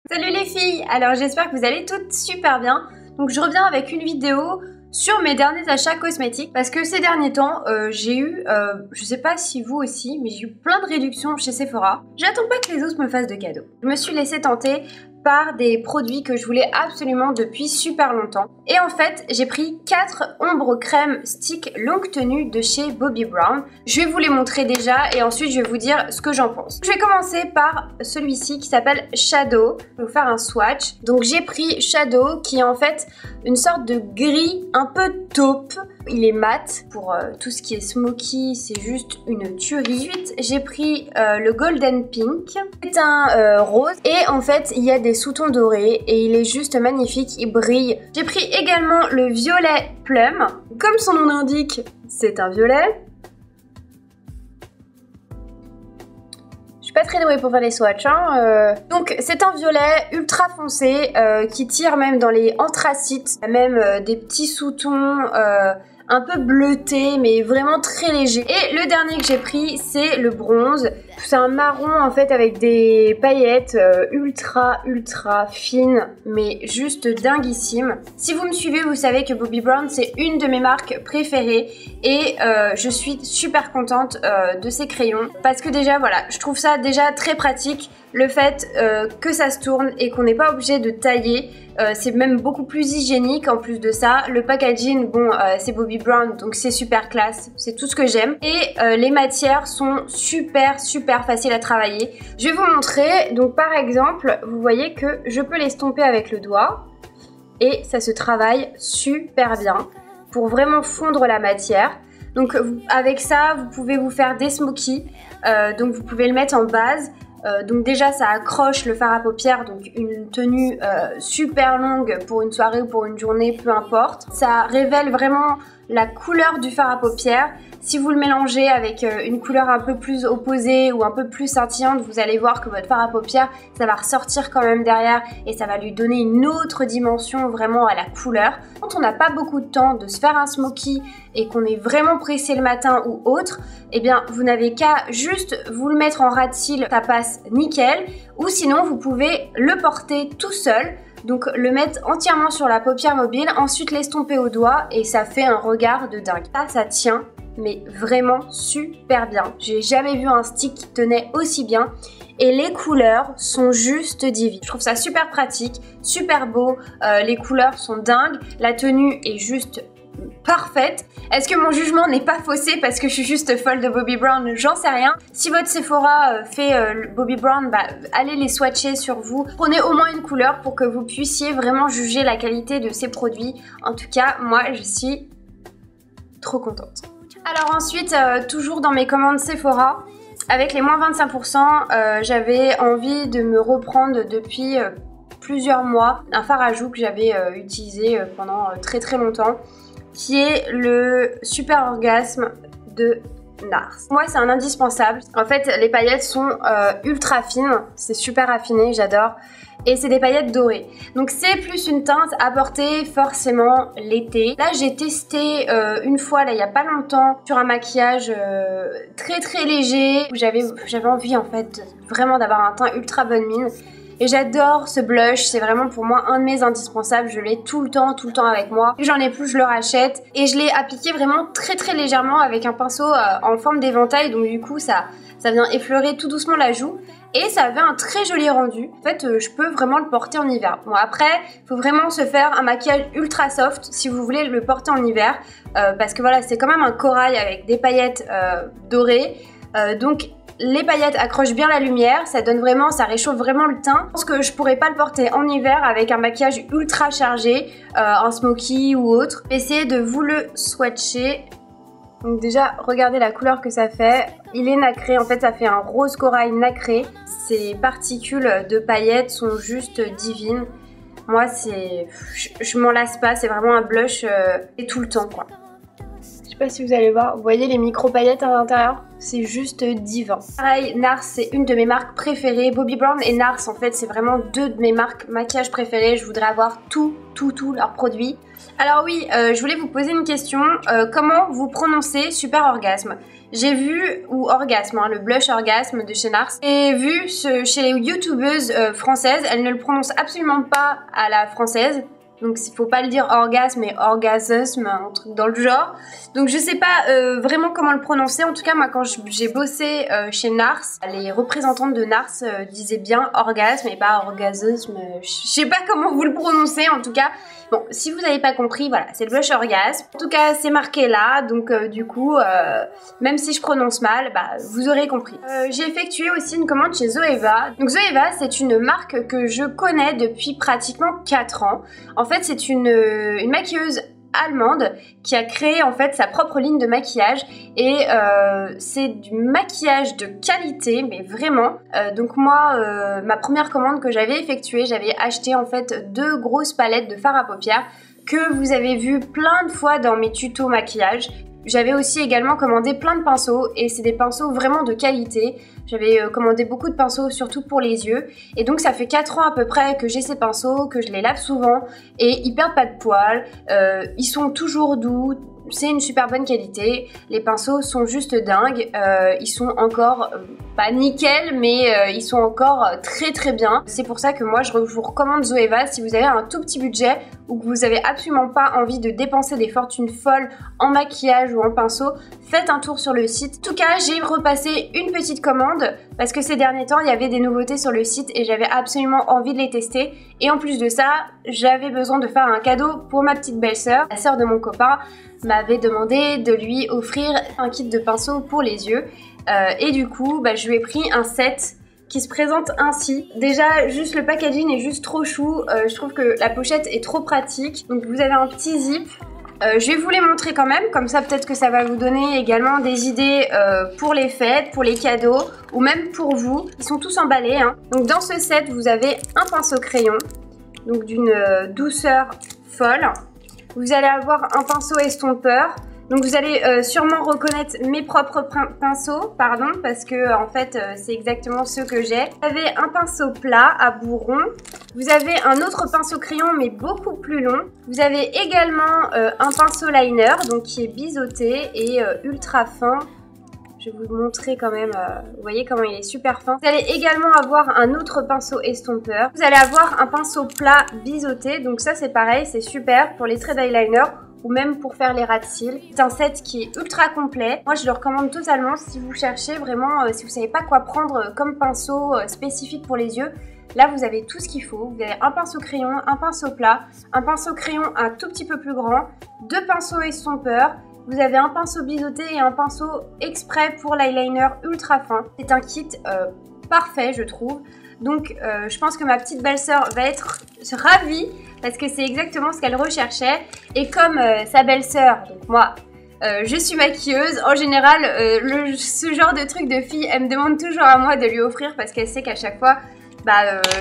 Salut les filles, alors j'espère que vous allez toutes super bien. Donc je reviens avec une vidéo sur mes derniers achats cosmétiques parce que ces derniers temps j'ai eu, je sais pas si vous aussi, mais j'ai eu plein de réductions chez Sephora. J'attends pas que les autres me fassent de cadeaux. Je me suis laissée tenter par des produits que je voulais absolument depuis super longtemps. Et en fait, j'ai pris 4 ombres crème stick longue tenue de chez Bobbi Brown. Je vais vous les montrer déjà et ensuite je vais vous dire ce que j'en pense. Je vais commencer par celui-ci qui s'appelle Shadow. Je vais vous faire un swatch. Donc j'ai pris Shadow qui est en fait une sorte de gris un peu taupe. Il est mat pour tout ce qui est smoky, c'est juste une tuerie. Ensuite, j'ai pris le Golden Pink. C'est un rose et en fait, il y a des sous-tons dorés et il est juste magnifique, il brille. J'ai pris également le violet Plum. Comme son nom l'indique, c'est un violet. Je suis pas très douée pour faire les swatchs. Donc c'est un violet ultra foncé qui tire même dans les anthracites. Il y a même des petits sous-tons un peu bleuté mais vraiment très léger. Et le dernier que j'ai pris c'est le bronze. C'est un marron en fait avec des paillettes ultra fines mais juste dinguissime. Si vous me suivez vous savez que Bobbi Brown c'est une de mes marques préférées et je suis super contente de ces crayons parce que déjà voilà je trouve ça déjà très pratique le fait que ça se tourne et qu'on n'est pas obligé de tailler. C'est même beaucoup plus hygiénique en plus de ça. Le packaging, bon, c'est Bobbi Brown, donc c'est super classe, c'est tout ce que j'aime. Et les matières sont super faciles à travailler. Je vais vous montrer, donc par exemple, vous voyez que je peux l'estomper avec le doigt et ça se travaille super bien pour vraiment fondre la matière. Donc avec ça, vous pouvez vous faire des smokies, donc vous pouvez le mettre en base. Donc déjà ça accroche le fard à paupières, donc une tenue super longue pour une soirée ou pour une journée, peu importe. Ça révèle vraiment la couleur du fard à paupières. Si vous le mélangez avec une couleur un peu plus opposée ou un peu plus scintillante, vous allez voir que votre fard à paupières, ça va ressortir quand même derrière et ça va lui donner une autre dimension vraiment à la couleur. Quand on n'a pas beaucoup de temps de se faire un smoky et qu'on est vraiment pressé le matin ou autre, eh bien vous n'avez qu'à juste vous le mettre en ras de cils, ça passe nickel. Ou sinon vous pouvez le porter tout seul. Donc le mettre entièrement sur la paupière mobile, ensuite l'estomper au doigt et ça fait un regard de dingue. Ça tient mais vraiment super bien. J'ai jamais vu un stick qui tenait aussi bien et les couleurs sont juste divines. Je trouve ça super pratique, super beau, les couleurs sont dingues, la tenue est juste parfaite. Est-ce que mon jugement n'est pas faussé parce que je suis juste folle de Bobbi Brown? J'en sais rien. Si votre Sephora fait Bobbi Brown, bah, allez les swatcher sur vous. Prenez au moins une couleur pour que vous puissiez vraiment juger la qualité de ces produits. En tout cas, moi, je suis trop contente. Alors ensuite, toujours dans mes commandes Sephora, avec les moins 25%, j'avais envie de me reprendre depuis plusieurs mois un fard à joues que j'avais utilisé pendant très longtemps, qui est le Super Orgasme de NARS. Moi c'est un indispensable. En fait les paillettes sont ultra fines, c'est super affiné, j'adore. Et c'est des paillettes dorées. Donc c'est plus une teinte à porter forcément l'été. Là j'ai testé une fois là il y a pas longtemps sur un maquillage très léger. J'avais envie en fait vraiment d'avoir un teint ultra bonne mine. Et j'adore ce blush, c'est vraiment pour moi un de mes indispensables, je l'ai tout le temps avec moi. Dès que j'en ai plus, je le rachète. Et je l'ai appliqué vraiment très légèrement avec un pinceau en forme d'éventail, donc du coup ça vient effleurer tout doucement la joue. Et ça avait un très joli rendu. En fait, je peux vraiment le porter en hiver. Bon après, il faut vraiment se faire un maquillage ultra soft si vous voulez le porter en hiver. Parce que voilà, c'est quand même un corail avec des paillettes dorées. Donc les paillettes accrochent bien la lumière, ça donne vraiment, ça réchauffe vraiment le teint. Je pense que je pourrais pas le porter en hiver avec un maquillage ultra chargé, un smoky ou autre. Essayez de vous le swatcher. Donc déjà, regardez la couleur que ça fait. Il est nacré, en fait ça fait un rose corail nacré. Ces particules de paillettes sont juste divines. Moi je m'en lasse pas, c'est vraiment un blush et tout le temps quoi. Je sais pas si vous allez voir, vous voyez les micro paillettes à l'intérieur, c'est juste divin. Pareil, NARS c'est une de mes marques préférées. Bobbi Brown et NARS en fait c'est vraiment deux de mes marques maquillage préférées. Je voudrais avoir tous leurs produits. Alors oui, je voulais vous poser une question. Comment vous prononcez Super Orgasme? j'ai vu, ou Orgasme, hein, le blush Orgasme de chez NARS, et vu chez les youtubeuses françaises, elles ne le prononcent absolument pas à la française. Donc il faut pas le dire orgasme mais orgasme, un truc dans le genre. Donc je sais pas vraiment comment le prononcer. En tout cas moi quand j'ai bossé chez NARS, les représentantes de NARS disaient bien orgasme et pas orgasme. Je sais pas comment vous le prononcez en tout cas. Bon, si vous n'avez pas compris, voilà, c'est le blush Orgasme. En tout cas, c'est marqué là, donc du coup, même si je prononce mal, bah, vous aurez compris. J'ai effectué aussi une commande chez Zoeva. Donc Zoeva, c'est une marque que je connais depuis pratiquement 4 ans. En fait, c'est une maquilleuse allemande qui a créé en fait sa propre ligne de maquillage et c'est du maquillage de qualité mais vraiment donc moi ma première commande que j'avais effectuée, j'avais acheté en fait 2 grosses palettes de fard à paupières que vous avez vu plein de fois dans mes tutos maquillage. J'avais aussi également commandé plein de pinceaux et c'est des pinceaux vraiment de qualité. J'avais commandé beaucoup de pinceaux, surtout pour les yeux. Et donc ça fait 4 ans à peu près que j'ai ces pinceaux, que je les lave souvent et ils perdent pas de poils. Ils sont toujours doux. C'est une super bonne qualité, les pinceaux sont juste dingues, ils sont encore pas nickel mais ils sont encore très très bien. C'est pour ça que moi je vous recommande Zoeva si vous avez un tout petit budget ou que vous avez absolument pas envie de dépenser des fortunes folles en maquillage ou en pinceau, faites un tour sur le site. En tout cas j'ai repassé une petite commande parce que ces derniers temps il y avait des nouveautés sur le site et j'avais absolument envie de les tester et en plus de ça j'avais besoin de faire un cadeau pour ma petite belle-sœur, la sœur de mon copain m'avait demandé de lui offrir un kit de pinceaux pour les yeux et du coup bah, je lui ai pris un set qui se présente ainsi. Déjà juste le packaging est juste trop chou, je trouve que la pochette est trop pratique. Donc vous avez un petit zip, je vais vous les montrer quand même, comme ça peut-être que ça va vous donner également des idées pour les fêtes, pour les cadeaux ou même pour vous. Ils sont tous emballés hein. Donc dans ce set vous avez un pinceau crayon, donc d'une douceur folle. Vous allez avoir un pinceau estompeur. Donc vous allez sûrement reconnaître mes propres pinceaux, pardon, parce que en fait c'est exactement ceux que j'ai. Vous avez un pinceau plat à bout rond. Vous avez un autre pinceau crayon mais beaucoup plus long. Vous avez également un pinceau liner, donc qui est biseauté et ultra fin. Je vais vous montrer quand même, vous voyez comment il est super fin. Vous allez également avoir un autre pinceau estompeur. Vous allez avoir un pinceau plat biseauté, donc ça c'est pareil, c'est super pour les traits d'eyeliner ou même pour faire les ras de cils. C'est un set qui est ultra complet. Moi je le recommande totalement si vous cherchez vraiment, si vous savez pas quoi prendre comme pinceau spécifique pour les yeux. Là vous avez tout ce qu'il faut, vous avez un pinceau crayon, un pinceau plat, un pinceau crayon un tout petit peu plus grand, 2 pinceaux estompeurs. Vous avez un pinceau biseauté et un pinceau exprès pour l'eyeliner ultra fin. C'est un kit parfait je trouve. Donc je pense que ma petite belle-sœur va être ravie parce que c'est exactement ce qu'elle recherchait. Et comme sa belle-sœur, donc moi, je suis maquilleuse, en général ce genre de truc de fille, elle me demande toujours à moi de lui offrir parce qu'elle sait qu'à chaque fois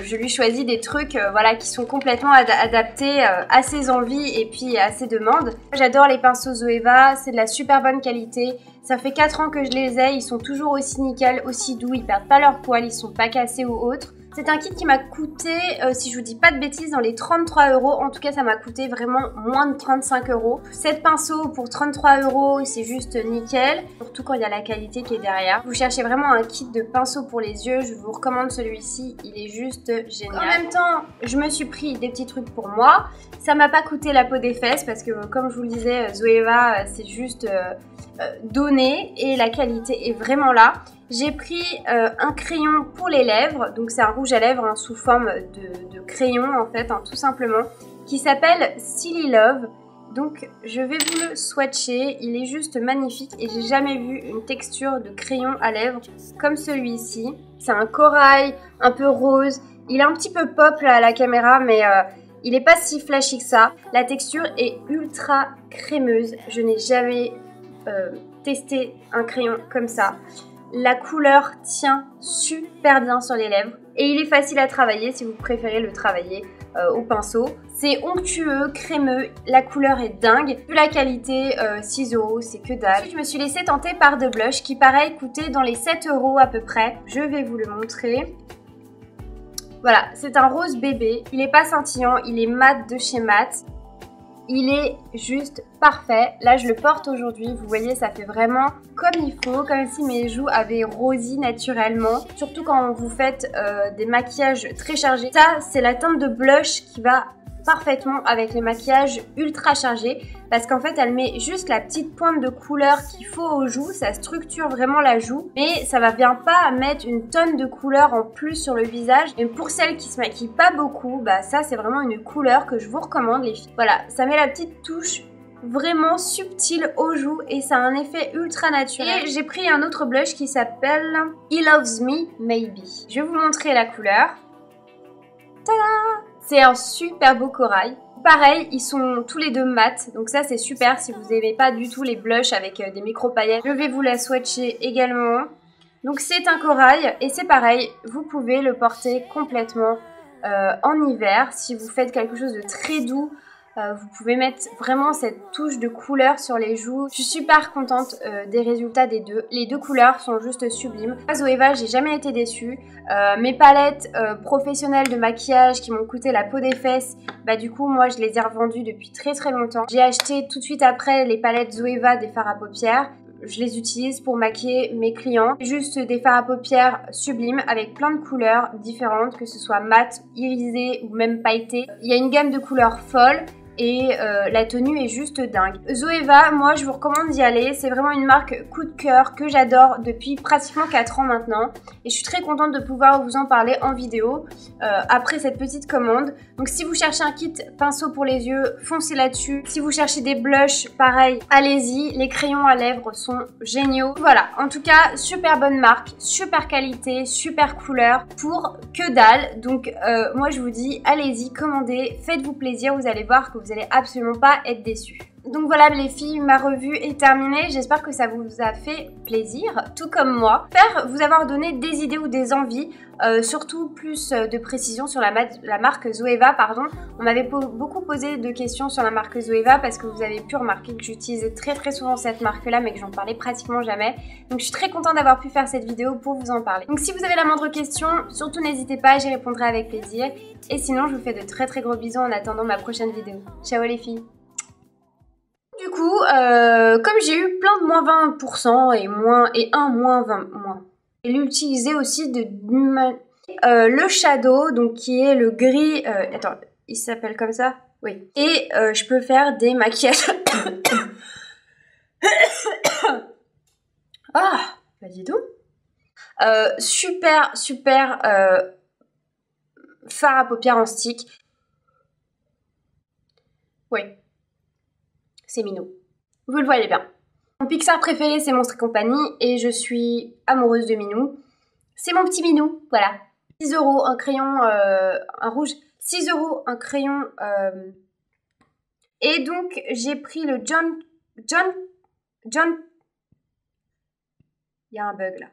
je lui choisis des trucs voilà, qui sont complètement adaptés à ses envies et puis à ses demandes. J'adore les pinceaux Zoeva, c'est de la super bonne qualité. Ça fait 4 ans que je les ai, ils sont toujours aussi nickel, aussi doux, ils perdent pas leur poil, ils sont pas cassés ou autres. C'est un kit qui m'a coûté, si je vous dis pas de bêtises, dans les 33 €. En tout cas, ça m'a coûté vraiment moins de 35 €. 7 pinceaux pour 33 €, c'est juste nickel. Surtout quand il y a la qualité qui est derrière. Vous cherchez vraiment un kit de pinceaux pour les yeux, je vous recommande celui-ci. Il est juste génial. En même temps, je me suis pris des petits trucs pour moi. Ça m'a pas coûté la peau des fesses parce que, comme je vous le disais, Zoeva, c'est juste donné et la qualité est vraiment là. J'ai pris un crayon pour les lèvres, donc c'est un rouge à lèvres hein, sous forme de crayon en fait, hein, tout simplement, qui s'appelle Silly Love. Donc je vais vous le swatcher, il est juste magnifique et j'ai jamais vu une texture de crayon à lèvres comme celui-ci. C'est un corail un peu rose, il est un petit peu pop là à la caméra mais il n'est pas si flashy que ça. La texture est ultra crémeuse, je n'ai jamais testé un crayon comme ça. La couleur tient super bien sur les lèvres et il est facile à travailler si vous préférez le travailler au pinceau. C'est onctueux, crémeux, la couleur est dingue. Vu la qualité, ciseaux, c'est que dalle. Ensuite, je me suis laissée tenter par de blush qui pareil coûtait dans les 7 € à peu près. Je vais vous le montrer. Voilà, c'est un rose bébé. Il n'est pas scintillant, il est mat de chez Mat. Il est juste parfait. Là, je le porte aujourd'hui. Vous voyez, ça fait vraiment comme il faut, comme si mes joues avaient rosé naturellement. Surtout quand vous faites des maquillages très chargés. Ça, c'est la teinte de blush qui va parfaitement avec les maquillages ultra chargés parce qu'en fait elle met juste la petite pointe de couleur qu'il faut aux joues, ça structure vraiment la joue mais ça va bien pas mettre une tonne de couleur en plus sur le visage. Et pour celles qui se maquillent pas beaucoup, bah ça c'est vraiment une couleur que je vous recommande les filles. Voilà, ça met la petite touche vraiment subtile aux joues et ça a un effet ultra naturel. Et j'ai pris un autre blush qui s'appelle He Loves Me Maybe. Je vais vous montrer la couleur. Tada! C'est un super beau corail. Pareil, ils sont tous les deux mat, donc ça c'est super si vous n'aimez pas du tout les blushs avec des micro paillettes. Je vais vous la swatcher également. Donc c'est un corail et c'est pareil, vous pouvez le porter complètement en hiver. Si vous faites quelque chose de très doux, vous pouvez mettre vraiment cette touche de couleur sur les joues. Je suis super contente des résultats des deux. Les deux couleurs sont juste sublimes. À Zoeva, j'ai jamais été déçue. Mes palettes professionnelles de maquillage qui m'ont coûté la peau des fesses, bah du coup moi je les ai revendues depuis très longtemps. J'ai acheté tout de suite après les palettes Zoeva des fards à paupières. Je les utilise pour maquiller mes clients. Juste des fards à paupières sublimes avec plein de couleurs différentes, que ce soit mat, irisé ou même pailleté. Il y a une gamme de couleurs folles. Et la tenue est juste dingue. Zoeva, moi je vous recommande d'y aller. C'est vraiment une marque coup de cœur que j'adore depuis pratiquement 4 ans maintenant. Et je suis très contente de pouvoir vous en parler en vidéo après cette petite commande. Donc si vous cherchez un kit pinceau pour les yeux, foncez là-dessus. Si vous cherchez des blushs, pareil, allez-y. Les crayons à lèvres sont géniaux. Voilà, en tout cas, super bonne marque, super qualité, super couleur pour que dalle. Donc moi je vous dis, allez-y, commandez, faites-vous plaisir, vous allez voir que vous allez absolument pas être déçus. Donc voilà les filles, ma revue est terminée. J'espère que ça vous a fait plaisir, tout comme moi. J'espère vous avoir donné des idées ou des envies, surtout plus de précision sur la marque Zoeva, pardon. On m'avait beaucoup posé de questions sur la marque Zoeva parce que vous avez pu remarquer que j'utilise très souvent cette marque-là, mais que j'en parlais pratiquement jamais. Donc je suis très contente d'avoir pu faire cette vidéo pour vous en parler. Donc si vous avez la moindre question, surtout n'hésitez pas, j'y répondrai avec plaisir. Et sinon, je vous fais de très gros bisous en attendant ma prochaine vidéo. Ciao les filles! Du coup, comme j'ai eu plein de moins 20% et un moins 20 moins, et l'utiliser aussi le shadow, donc qui est le gris, attends, il s'appelle comme ça? Oui. Et je peux faire des maquillages. Ah, bah dis donc. Super fard à paupières en stick. Oui. C'est Minou. Vous le voyez bien. Mon Pixar préféré, c'est Monstres et compagnie, et je suis amoureuse de Minou. C'est mon petit Minou, voilà. 6 € un crayon, un rouge. 6 € un crayon. Et donc, j'ai pris le John... Il y a un bug là.